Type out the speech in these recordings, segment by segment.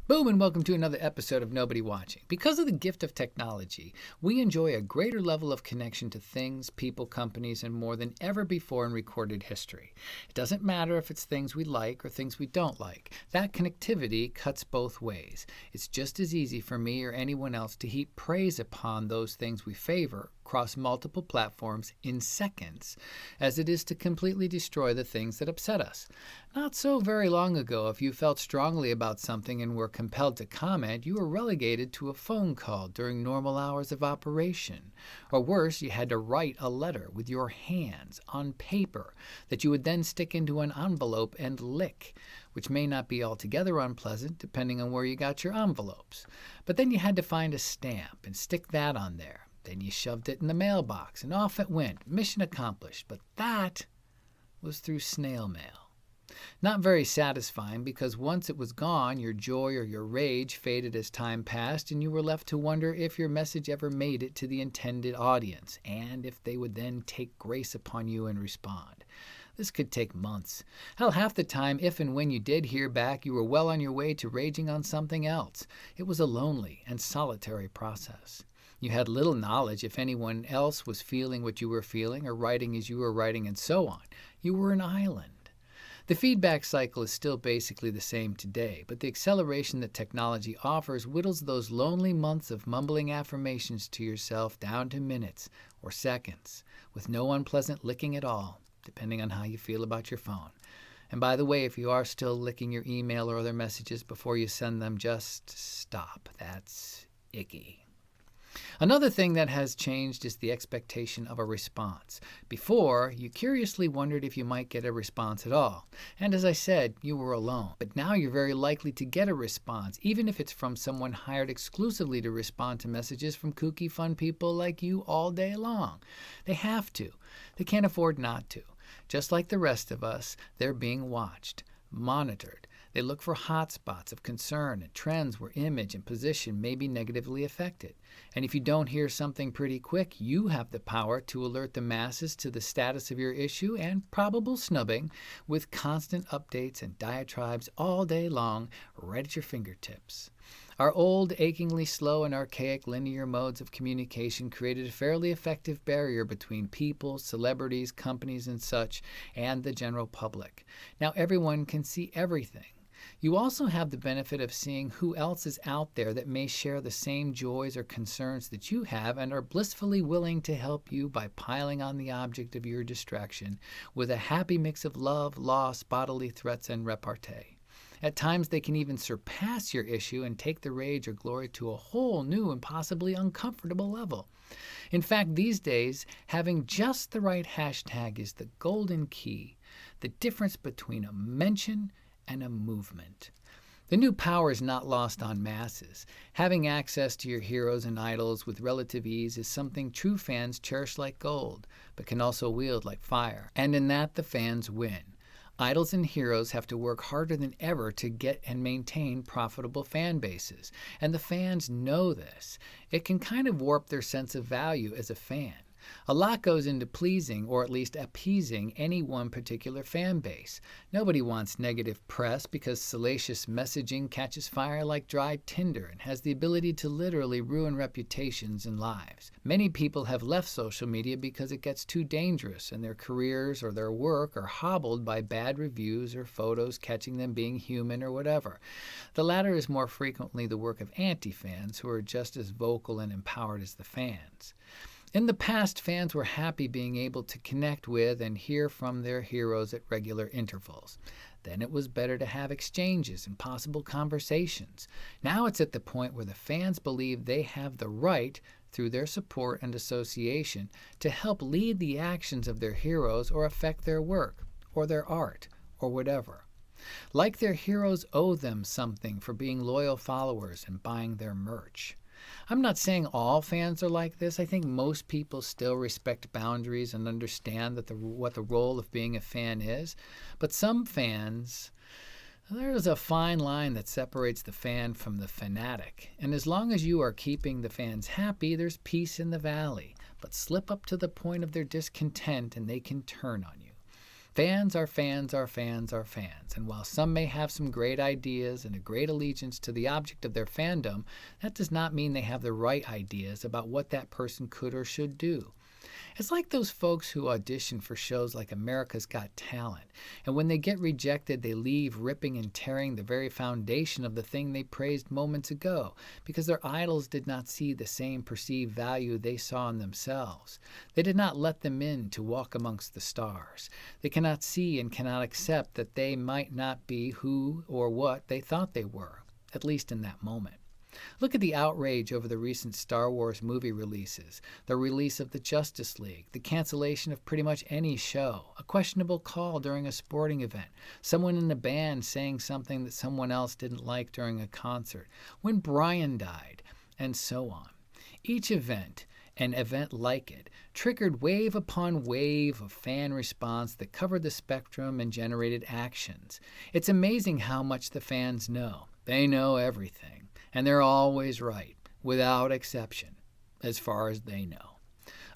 Boom, and welcome to another episode of Nobody Watching. Because of the gift of technology, we enjoy a greater level of connection to things, people, companies, and more than ever before in recorded history. It doesn't matter if it's things we like or things we don't like. That connectivity cuts both ways. It's just as easy for me or anyone else to heap praise upon those things we favor across multiple platforms in seconds as it is to completely destroy the things that upset us. Not so very long ago, if you felt strongly about something and were compelled to comment, you were relegated to a phone call during normal hours of operation. Or worse, you had to write a letter with your hands on paper that you would then stick into an envelope and lick, which may not be altogether unpleasant depending on where you got your envelopes. But then you had to find a stamp and stick that on there. Then you shoved it in the mailbox, and off it went. Mission accomplished. But that was through snail mail. Not very satisfying, because once it was gone, your joy or your rage faded as time passed, and you were left to wonder if your message ever made it to the intended audience, and if they would then take grace upon you and respond. This could take months. Hell, half the time, if and when you did hear back, you were well on your way to raging on something else. It was a lonely and solitary process. You had little knowledge if anyone else was feeling what you were feeling or writing as you were writing, and so on. You were an island. The feedback cycle is still basically the same today, but the acceleration that technology offers whittles those lonely months of mumbling affirmations to yourself down to minutes or seconds, with no unpleasant licking at all, depending on how you feel about your phone. And by the way, if you are still licking your email or other messages before you send them, just stop. That's icky. Another thing that has changed is the expectation of a response. Before, you curiously wondered if you might get a response at all. And as I said, you were alone. But now you're very likely to get a response, even if it's from someone hired exclusively to respond to messages from kooky, fun people like you all day long. They have to. They can't afford not to. Just like the rest of us, they're being watched, monitored. They look for hotspots of concern and trends where image and position may be negatively affected. And if you don't hear something pretty quick, you have the power to alert the masses to the status of your issue and probable snubbing with constant updates and diatribes all day long right at your fingertips. Our old, achingly slow and archaic linear modes of communication created a fairly effective barrier between people, celebrities, companies, and such, and the general public. Now everyone can see everything. You also have the benefit of seeing who else is out there that may share the same joys or concerns that you have and are blissfully willing to help you by piling on the object of your distraction with a happy mix of love, loss, bodily threats, and repartee. At times, they can even surpass your issue and take the rage or glory to a whole new and possibly uncomfortable level. In fact, these days, having just the right hashtag is the golden key, the difference between a mention and a movement. The new power is not lost on masses. Having access to your heroes and idols with relative ease is something true fans cherish like gold, but can also wield like fire. And in that, the fans win. Idols and heroes have to work harder than ever to get and maintain profitable fan bases. And the fans know this. It can kind of warp their sense of value as a fan. A lot goes into pleasing, or at least appeasing, any one particular fan base. Nobody wants negative press because salacious messaging catches fire like dry tinder and has the ability to literally ruin reputations and lives. Many people have left social media because it gets too dangerous and their careers or their work are hobbled by bad reviews or photos catching them being human or whatever. The latter is more frequently the work of anti-fans who are just as vocal and empowered as the fans. In the past, fans were happy being able to connect with and hear from their heroes at regular intervals. Then it was better to have exchanges and possible conversations. Now it's at the point where the fans believe they have the right, through their support and association, to help lead the actions of their heroes or affect their work, or their art, or whatever. Like their heroes owe them something for being loyal followers and buying their merch. I'm not saying all fans are like this. I think most people still respect boundaries and understand that what the role of being a fan is. But some fans, there's a fine line that separates the fan from the fanatic. And as long as you are keeping the fans happy, there's peace in the valley. But slip up to the point of their discontent and they can turn on you. Fans are fans are fans are fans, and while some may have some great ideas and a great allegiance to the object of their fandom, that does not mean they have the right ideas about what that person could or should do. It's like those folks who audition for shows like America's Got Talent, and when they get rejected, they leave ripping and tearing the very foundation of the thing they praised moments ago, because their idols did not see the same perceived value they saw in themselves. They did not let them in to walk amongst the stars. They cannot see and cannot accept that they might not be who or what they thought they were, at least in that moment. Look at the outrage over the recent Star Wars movie releases, the release of the Justice League, the cancellation of pretty much any show, a questionable call during a sporting event, someone in the band saying something that someone else didn't like during a concert, when Brian died, and so on. Each event, an event like it, triggered wave upon wave of fan response that covered the spectrum and generated actions. It's amazing how much the fans know. They know everything. And they're always right, without exception, as far as they know.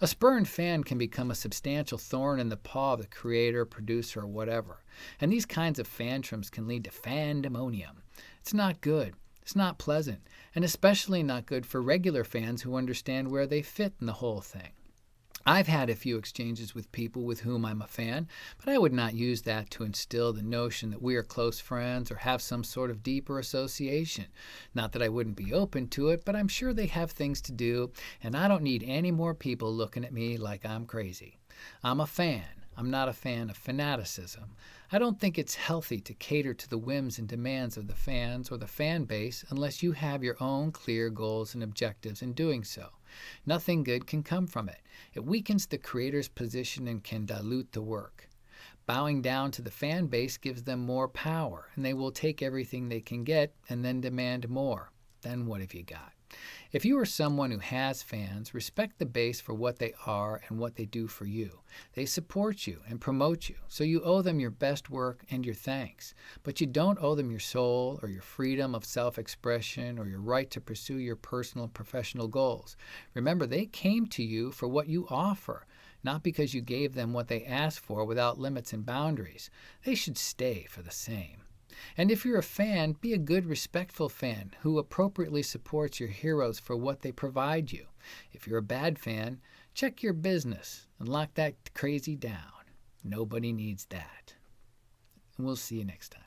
A spurned fan can become a substantial thorn in the paw of the creator, producer, or whatever. And these kinds of fan-trums can lead to Fan-demonium. It's not good. It's not pleasant. And especially not good for regular fans who understand where they fit in the whole thing. I've had a few exchanges with people with whom I'm a fan, but I would not use that to instill the notion that we are close friends or have some sort of deeper association. Not that I wouldn't be open to it, but I'm sure they have things to do, and I don't need any more people looking at me like I'm crazy. I'm a fan. I'm not a fan of fanaticism. I don't think it's healthy to cater to the whims and demands of the fans or the fan base unless you have your own clear goals and objectives in doing so. Nothing good can come from it. It weakens the creator's position and can dilute the work. Bowing down to the fan base gives them more power, and they will take everything they can get and then demand more. Then what have you got? If you are someone who has fans, respect the base for what they are and what they do for you. They support you and promote you, so you owe them your best work and your thanks. But you don't owe them your soul or your freedom of self-expression or your right to pursue your personal and professional goals. Remember, they came to you for what you offer, not because you gave them what they asked for without limits and boundaries. They should stay for the same. And if you're a fan, be a good, respectful fan who appropriately supports your heroes for what they provide you. If you're a bad fan, check your business and lock that crazy down. Nobody needs that. And we'll see you next time.